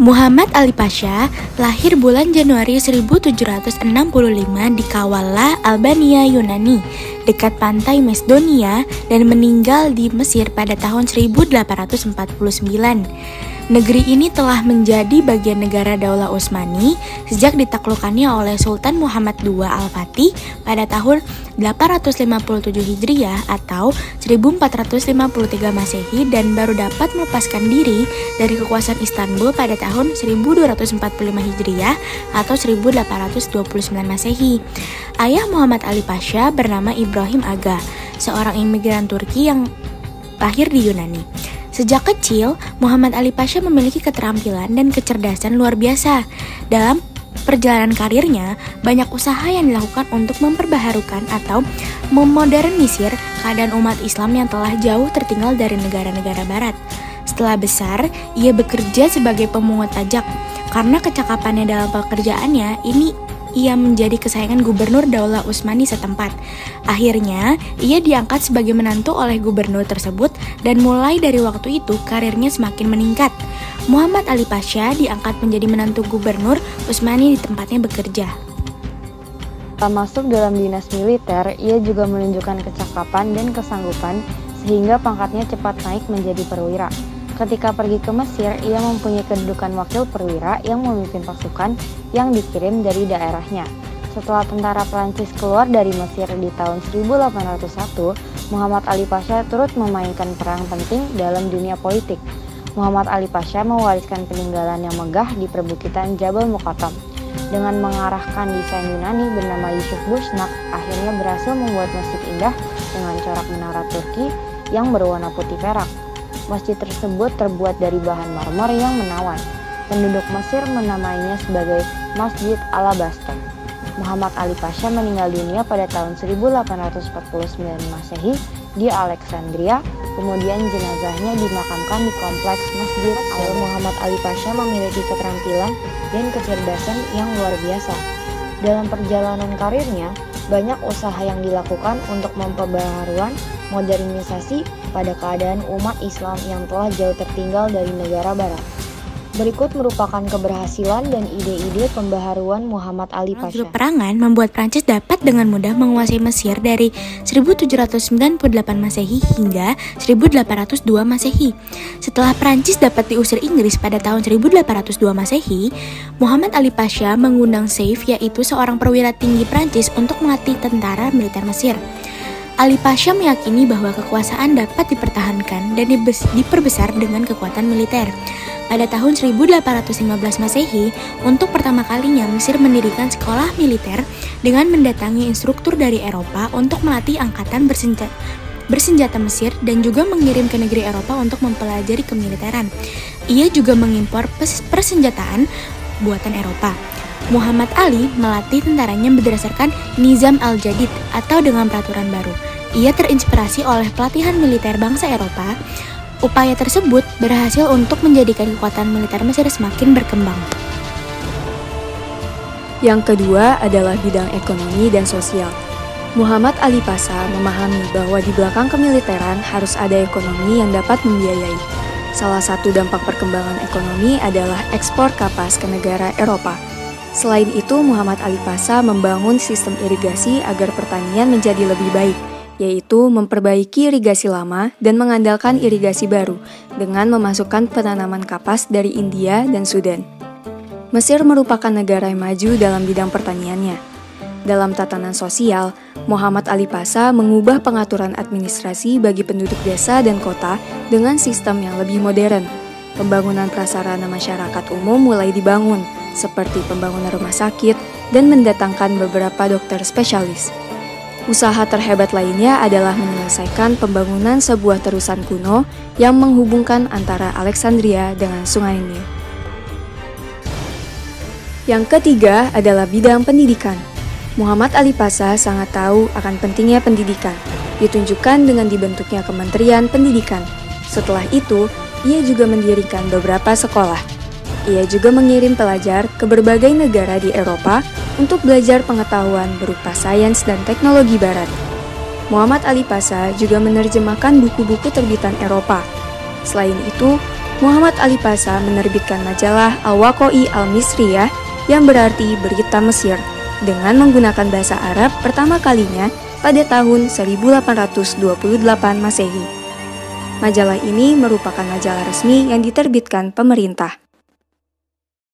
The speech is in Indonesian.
Muhammad Ali Pasha lahir bulan Januari 1765 di Kavala, Albania, Yunani, dekat pantai Macedonia, dan meninggal di Mesir pada tahun 1849. Negeri ini telah menjadi bagian negara Daulah Utsmani sejak ditaklukkannya oleh Sultan Muhammad II Al-Fatih pada tahun 857 Hijriah atau 1453 Masehi dan baru dapat melepaskan diri dari kekuasaan Istanbul pada tahun 1245 Hijriah atau 1829 Masehi. Ayah Muhammad Ali Pasha bernama Ibrahim Aga, seorang imigran Turki yang lahir di Yunani. Sejak kecil, Muhammad Ali Pasha memiliki keterampilan dan kecerdasan luar biasa. Dalam perjalanan karirnya, banyak usaha yang dilakukan untuk memperbaharukan atau memodernisir keadaan umat Islam yang telah jauh tertinggal dari negara-negara barat. Setelah besar, ia bekerja sebagai pemungut pajak. Karena kecakapannya dalam pekerjaannya, ia menjadi kesayangan gubernur Daulah Utsmani setempat. Akhirnya, ia diangkat sebagai menantu oleh gubernur tersebut dan mulai dari waktu itu karirnya semakin meningkat. Muhammad Ali Pasha diangkat menjadi menantu gubernur Utsmani di tempatnya bekerja. Setelah masuk dalam dinas militer, ia juga menunjukkan kecakapan dan kesanggupan sehingga pangkatnya cepat naik menjadi perwira. Ketika pergi ke Mesir, ia mempunyai kedudukan wakil perwira yang memimpin pasukan yang dikirim dari daerahnya. Setelah tentara Prancis keluar dari Mesir di tahun 1801, Muhammad Ali Pasha turut memainkan peran penting dalam dunia politik. Muhammad Ali Pasha mewariskan peninggalan yang megah di perbukitan Jabal Muqattam. Dengan mengarahkan desain Yunani bernama Yusuf Busnak, akhirnya berhasil membuat masjid indah dengan corak menara Turki yang berwarna putih perak. Masjid tersebut terbuat dari bahan marmor yang menawan. Penduduk Mesir menamainya sebagai Masjid Alabasta. Muhammad Ali Pasha meninggal dunia pada tahun 1849 Masehi di Alexandria, kemudian jenazahnya dimakamkan di kompleks Masjid Al. Muhammad Ali Pasha memiliki keterampilan dan kecerdasan yang luar biasa. Dalam perjalanan karirnya, banyak usaha yang dilakukan untuk memperbaharui modernisasi pada keadaan umat Islam yang telah jauh tertinggal dari negara barat. Berikut merupakan keberhasilan dan ide-ide pembaharuan Muhammad Ali Pasha. Peperangan membuat Prancis dapat dengan mudah menguasai Mesir dari 1798 Masehi hingga 1802 Masehi. Setelah Prancis dapat diusir Inggris pada tahun 1802 Masehi, Muhammad Ali Pasha mengundang Saif, yaitu seorang perwira tinggi Prancis, untuk melatih tentara militer Mesir. Ali Pasha meyakini bahwa kekuasaan dapat dipertahankan dan diperbesar dengan kekuatan militer. Pada tahun 1815 Masehi, untuk pertama kalinya Mesir mendirikan sekolah militer dengan mendatangi instruktur dari Eropa untuk melatih angkatan bersenjata Mesir dan juga mengirim ke negeri Eropa untuk mempelajari kemiliteran. Ia juga mengimpor persenjataan buatan Eropa. Muhammad Ali melatih tentaranya berdasarkan Nizam al-Jadid atau dengan peraturan baru. Ia terinspirasi oleh pelatihan militer bangsa Eropa. Upaya tersebut berhasil untuk menjadikan kekuatan militer Mesir semakin berkembang. Yang kedua adalah bidang ekonomi dan sosial. Muhammad Ali Pasha memahami bahwa di belakang kemiliteran harus ada ekonomi yang dapat membiayai. Salah satu dampak perkembangan ekonomi adalah ekspor kapas ke negara Eropa. Selain itu, Muhammad Ali Pasha membangun sistem irigasi agar pertanian menjadi lebih baik, yaitu memperbaiki irigasi lama dan mengandalkan irigasi baru dengan memasukkan penanaman kapas dari India dan Sudan. Mesir merupakan negara yang maju dalam bidang pertaniannya. Dalam tatanan sosial, Muhammad Ali Pasha mengubah pengaturan administrasi bagi penduduk desa dan kota dengan sistem yang lebih modern. Pembangunan prasarana masyarakat umum mulai dibangun, seperti pembangunan rumah sakit dan mendatangkan beberapa dokter spesialis. Usaha terhebat lainnya adalah menyelesaikan pembangunan sebuah terusan kuno yang menghubungkan antara Alexandria dengan Sungai Nil. Yang ketiga adalah bidang pendidikan. Muhammad Ali Pasha sangat tahu akan pentingnya pendidikan, ditunjukkan dengan dibentuknya Kementerian Pendidikan. Setelah itu, ia juga mendirikan beberapa sekolah. Ia juga mengirim pelajar ke berbagai negara di Eropa untuk belajar pengetahuan berupa sains dan teknologi barat. Muhammad Ali Pasha juga menerjemahkan buku-buku terbitan Eropa. Selain itu, Muhammad Ali Pasha menerbitkan majalah Al-Waqa'i Al-Misriyah yang berarti berita Mesir dengan menggunakan bahasa Arab pertama kalinya pada tahun 1828 Masehi. Majalah ini merupakan majalah resmi yang diterbitkan pemerintah.